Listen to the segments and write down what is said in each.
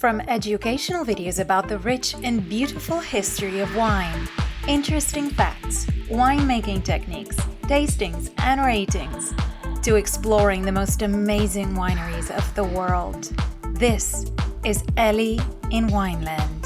From educational videos about the rich and beautiful history of wine, interesting facts, winemaking techniques, tastings, and ratings, to exploring the most amazing wineries of the world, this is Ellie in Wineland.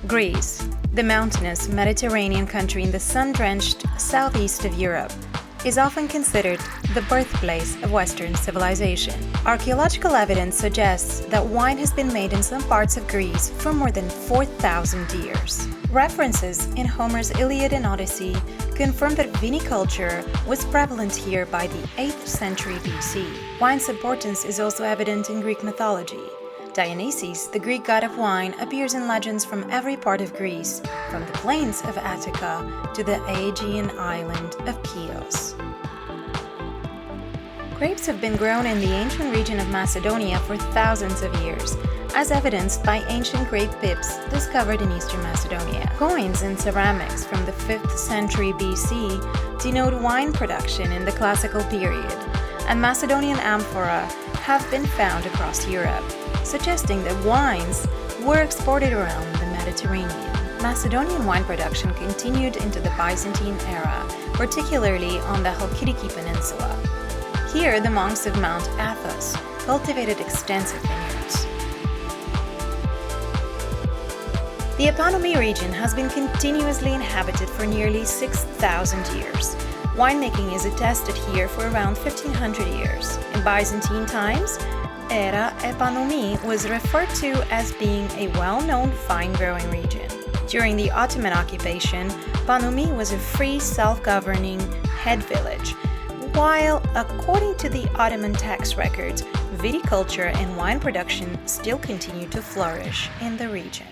Greece, the mountainous Mediterranean country in the sun-drenched southeast of Europe, is often considered the birthplace of Western civilization. Archaeological evidence suggests that wine has been made in some parts of Greece for more than 4,000 years. References in Homer's Iliad and Odyssey confirm that viniculture was prevalent here by the 8th century BC. Wine's importance is also evident in Greek mythology. Dionysus, the Greek god of wine, appears in legends from every part of Greece, from the plains of Attica to the Aegean island of Chios. Grapes have been grown in the ancient region of Macedonia for thousands of years, as evidenced by ancient grape pips discovered in eastern Macedonia. Coins and ceramics from the 5th century BC denote wine production in the classical period, and Macedonian amphora have been found across Europe, suggesting that wines were exported around the Mediterranean. Macedonian wine production continued into the Byzantine era, particularly on the Halkidiki Peninsula. Here, the monks of Mount Athos cultivated extensive vineyards. The Epanomi region has been continuously inhabited for nearly 6,000 years. Winemaking is attested here for around 1,500 years. In Byzantine times, Era Epanomi was referred to as being a well-known vine-growing region. During the Ottoman occupation, Panomi was a free, self-governing head village, while, according to the Ottoman tax records, viticulture and wine production still continued to flourish in the region.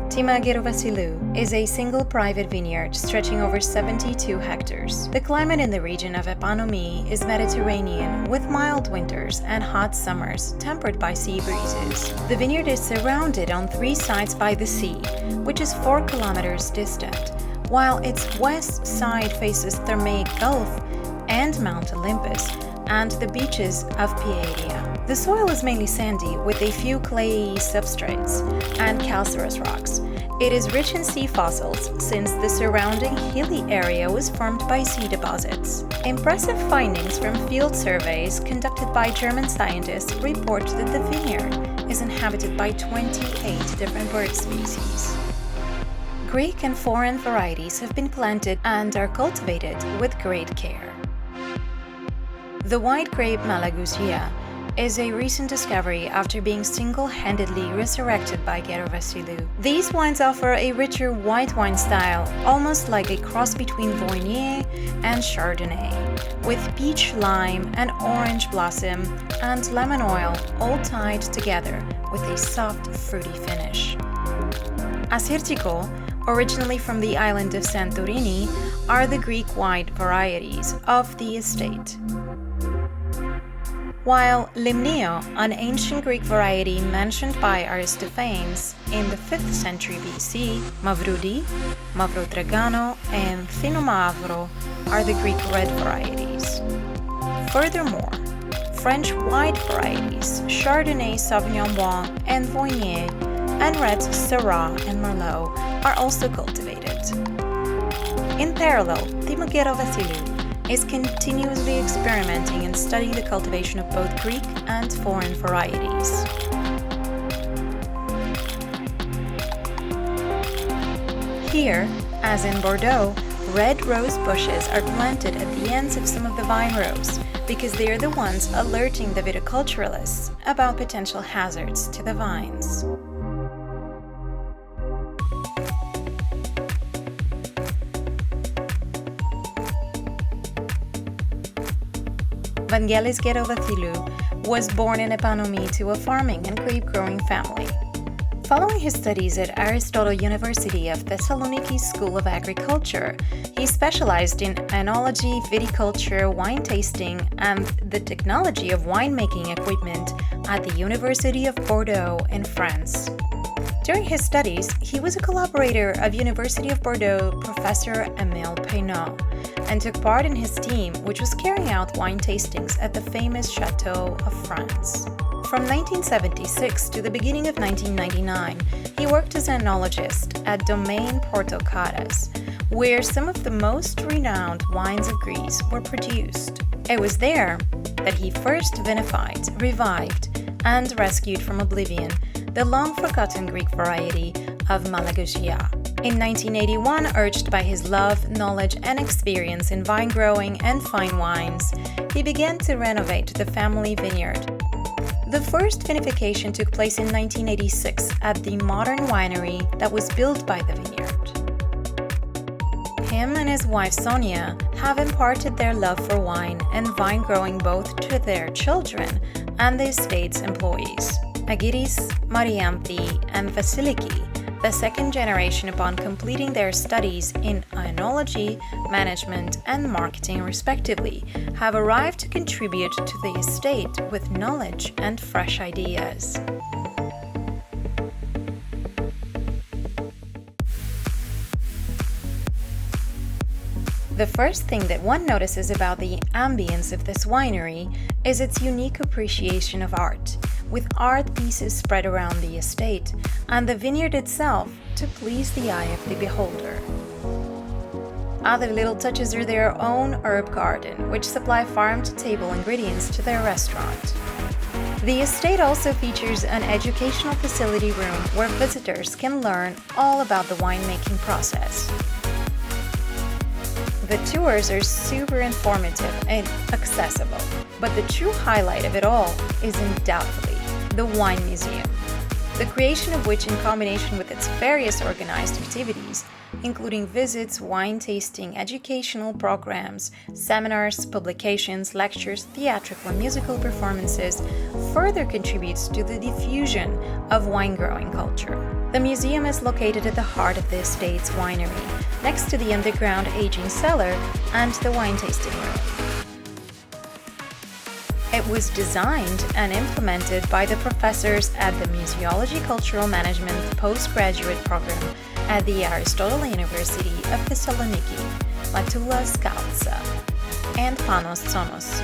Ktima Gerovassiliou is a single private vineyard stretching over 72 hectares. The climate in the region of Epanomi is Mediterranean, with mild winters and hot summers tempered by sea breezes. The vineyard is surrounded on 3 sides by the sea, which is 4 kilometers distant, while its west side faces Thermaic Gulf and Mount Olympus and the beaches of Pieria. The soil is mainly sandy, with a few clayey substrates and calcareous rocks. It is rich in sea fossils, since the surrounding hilly area was formed by sea deposits. Impressive findings from field surveys conducted by German scientists report that the vineyard is inhabited by 28 different bird species. Greek and foreign varieties have been planted and are cultivated with great care. The white grape Malagusya is a recent discovery after being single-handedly resurrected by Gervasillu. These wines offer a richer white wine style, almost like a cross between Viognier and Chardonnay, with peach, lime, and orange blossom and lemon oil all tied together with a soft, fruity finish. Archaeological, originally from the island of Santorini, are the Greek white varieties of the estate, while Limnio, an ancient Greek variety mentioned by Aristophanes in the 5th century BC, Mavroudi, Mavrotragano, and Thinomavro are the Greek red varieties. Furthermore, French white varieties, Chardonnay, Sauvignon Blanc, and Viognier, and reds Syrah and Merlot are also cultivated. In parallel, Ktima Gerovassiliou is continuously experimenting and studying the cultivation of both Greek and foreign varieties. Here, as in Bordeaux, red rose bushes are planted at the ends of some of the vine rows because they are the ones alerting the viticulturalists about potential hazards to the vines. Vangelis Gerovassiliou was born in Epanomi to a farming and grape-growing family. Following his studies at Aristotle University of Thessaloniki School of Agriculture, he specialized in enology, viticulture, wine tasting, and the technology of winemaking equipment at the University of Bordeaux in France. During his studies, he was a collaborator of University of Bordeaux professor Émile Peynaud and took part in his team, which was carrying out wine tastings at the famous Chateau of France. From 1976 to the beginning of 1999, he worked as an enologist at Domaine Portocaras, where some of the most renowned wines of Greece were produced. It was there that he first vinified, revived, and rescued from oblivion the long-forgotten Greek variety of Malagusya. In 1981, urged by his love, knowledge, and experience in vine growing and fine wines, he began to renovate the family vineyard. The first vinification took place in 1986 at the modern winery that was built by the vineyard. Him and his wife Sonia have imparted their love for wine and vine growing both to their children and the estate's employees. Agiris, Marianthi, and Vasiliki, the second generation upon completing their studies in enology, management, and marketing respectively, have arrived to contribute to the estate with knowledge and fresh ideas. The first thing that one notices about the ambience of this winery is its unique appreciation of art, with art pieces spread around the estate and the vineyard itself to please the eye of the beholder. Other little touches are their own herb garden, which supply farm-to-table ingredients to their restaurant. The estate also features an educational facility room where visitors can learn all about the winemaking process. The tours are super informative and accessible, but the true highlight of it all is undoubtedly the Wine Museum, the creation of which, in combination with its various organized activities, including visits, wine tasting, educational programs, seminars, publications, lectures, theatrical and musical performances, further contributes to the diffusion of wine-growing culture. The museum is located at the heart of the estate's winery, next to the underground aging cellar and the wine tasting room. It was designed and implemented by the professors at the Museology Cultural Management postgraduate program at the Aristotle University of Thessaloniki, Matula Skaltsa, and Panos Tsonos.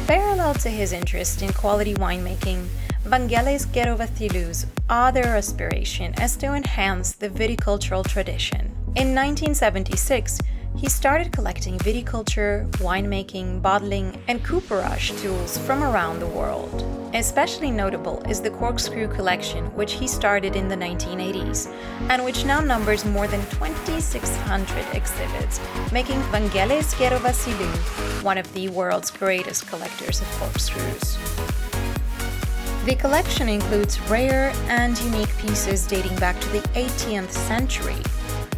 Parallel to his interest in quality winemaking, Vangelis Gerovassilou's other aspiration is to enhance the viticultural tradition. In 1976, he started collecting viticulture, winemaking, bottling, and cooperage tools from around the world. Especially notable is the corkscrew collection, which he started in the 1980s, and which now numbers more than 2,600 exhibits, making Vangelis Gerovassiliou one of the world's greatest collectors of corkscrews. The collection includes rare and unique pieces dating back to the 18th century,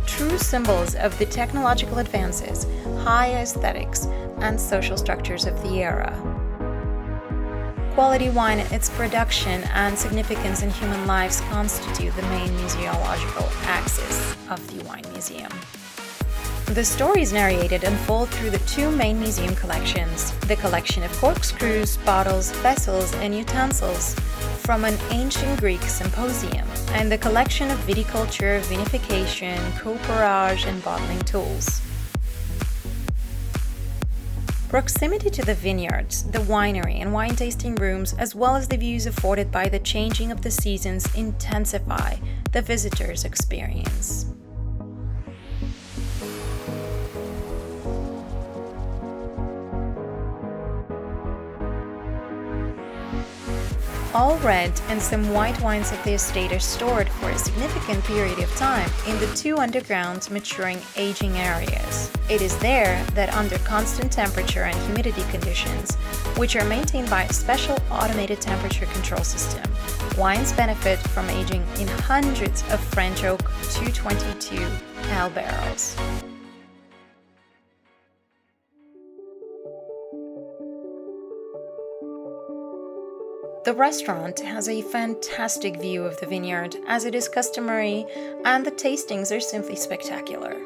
true symbols of the technological advances, high aesthetics, and social structures of the era. Quality wine, its production, and significance in human lives constitute the main museological axis of the Wine Museum. The stories narrated unfold through the two main museum collections: the collection of corkscrews, bottles, vessels, and utensils from an ancient Greek symposium, and the collection of viticulture, vinification, cooperage, and bottling tools. Proximity to the vineyards, the winery, and wine tasting rooms, as well as the views afforded by the changing of the seasons, intensify the visitor's experience. All red and some white wines of the estate are stored for a significant period of time in the two underground maturing aging areas. It is there that, under constant temperature and humidity conditions, which are maintained by a special automated temperature control system, wines benefit from aging in hundreds of French oak 222 L barrels. The restaurant has a fantastic view of the vineyard, as it is customary, and the tastings are simply spectacular.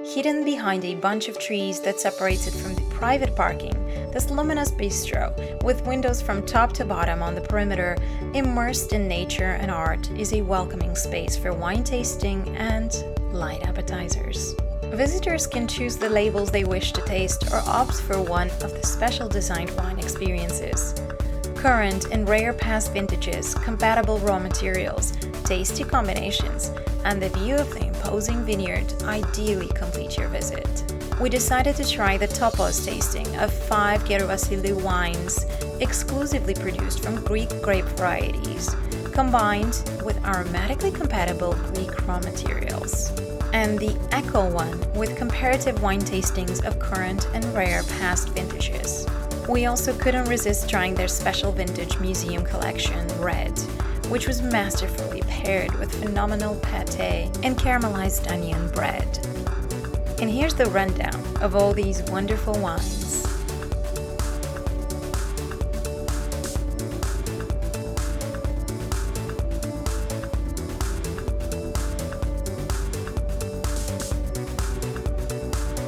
Hidden behind a bunch of trees that separates it from the private parking, this luminous bistro, with windows from top to bottom on the perimeter, immersed in nature and art, is a welcoming space for wine tasting and light appetizers. Visitors can choose the labels they wish to taste or opt for one of the special designed wine experiences. Current and rare past vintages, compatible raw materials, tasty combinations, and the view of the imposing vineyard ideally complete your visit. We decided to try the Topos tasting of 5 Gervasillu wines, exclusively produced from Greek grape varieties, combined with aromatically compatible Greek raw materials. And the Echo one with comparative wine tastings of current and rare past vintages. We also couldn't resist trying their special vintage museum collection, Red, which was masterfully paired with phenomenal pâté and caramelized onion bread. And here's the rundown of all these wonderful wines.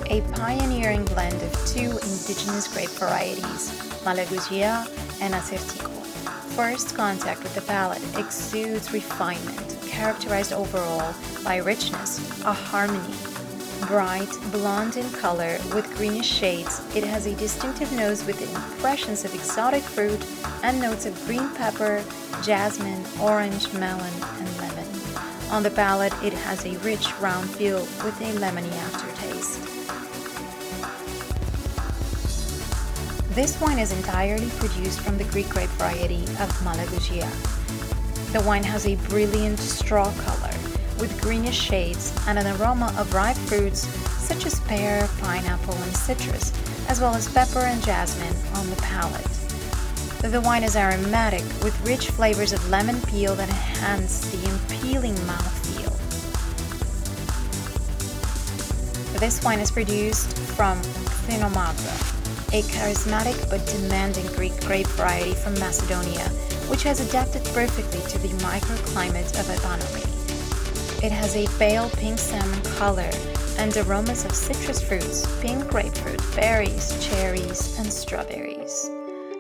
A pioneering blend of 2 indigenous grape varieties, Malagusya and Archaeological. First contact with the palate exudes refinement, characterized overall by richness, a harmony. Bright, blonde in color with greenish shades, it has a distinctive nose with impressions of exotic fruit and notes of green pepper, jasmine, orange, melon, and lemon. On the palate, it has a rich, round feel with a lemony aftertaste. This wine is entirely produced from the Greek grape variety of Malagusya. The wine has a brilliant straw color with greenish shades and an aroma of ripe fruits such as pear, pineapple, and citrus, as well as pepper and jasmine on the palate. The wine is aromatic with rich flavors of lemon peel that enhance the appealing mouthfeel. This wine is produced from Ktima Gerovassiliou, a charismatic but demanding Greek grape variety from Macedonia, which has adapted perfectly to the microclimate of Epanomi. It has a pale pink salmon color and aromas of citrus fruits, pink grapefruit, berries, cherries, and strawberries.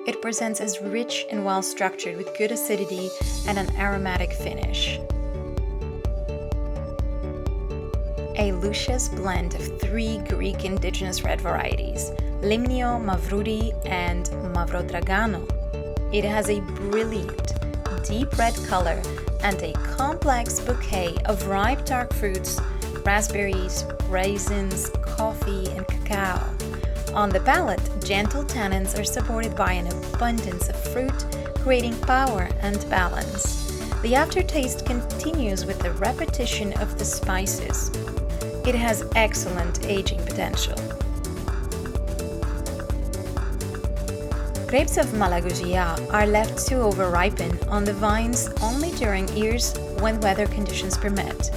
It presents as rich and well-structured with good acidity and an aromatic finish. A luscious blend of 3 Greek indigenous red varieties, Limnio, Mavrudi, and Mavrodragano. It has a brilliant, deep red color and a complex bouquet of ripe dark fruits, raspberries, raisins, coffee, and cacao. On the palate, gentle tannins are supported by an abundance of fruit, creating power and balance. The aftertaste continues with the repetition of the spices. It has excellent aging potential. Grapes of Malagusya are left to over-ripen on the vines only during years when weather conditions permit.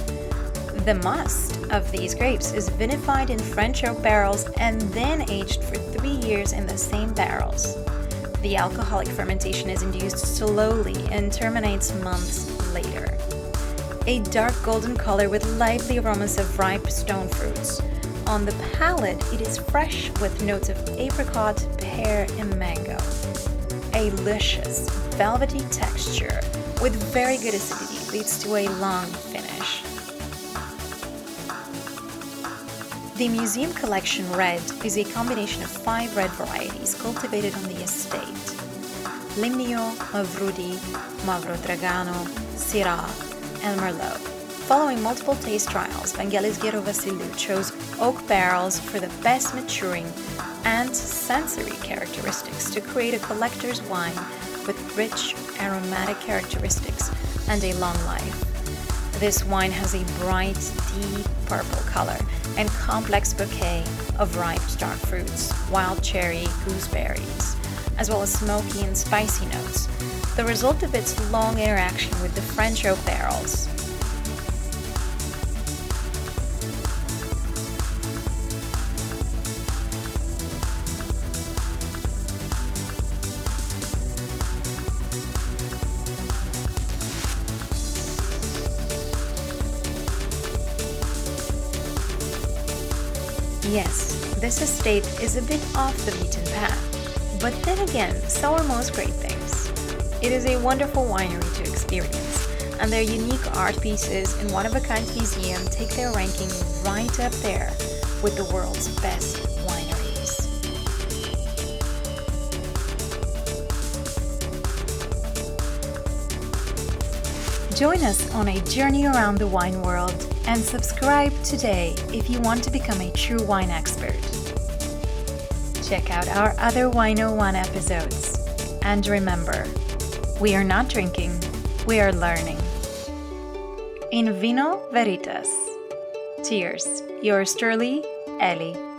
The must of these grapes is vinified in French oak barrels and then aged for 3 years in the same barrels. The alcoholic fermentation is induced slowly and terminates months later. A dark golden color with lively aromas of ripe stone fruits. On the palate, it is fresh with notes of apricot, pear, and mango. A luscious, velvety texture with very good acidity leads to a long finish. The Museum Collection Red is a combination of 5 red varieties cultivated on the estate: Limnio, Mavrudi, Mavrodragano, Syrah, and Merlot. Following multiple taste trials, Ktima Gerovassiliou chose oak barrels for the best maturing and sensory characteristics to create a collector's wine with rich aromatic characteristics and a long life. This wine has a bright, deep purple color and complex bouquet of ripe dark fruits, wild cherry, gooseberries, as well as smoky and spicy notes, the result of its long interaction with the French oak barrels. Yes, this estate is a bit off the beaten path, but then again, so are most great things. It is a wonderful winery to experience, and their unique art pieces in one-of-a-kind museum take their ranking right up there with the world's best wineries. Join us on a journey around the wine world and subscribe today if you want to become a true wine expert. Check out our other Wino One episodes. And remember, we are not drinking, we are learning. In Vino Veritas. Cheers. Yours truly, Ellie.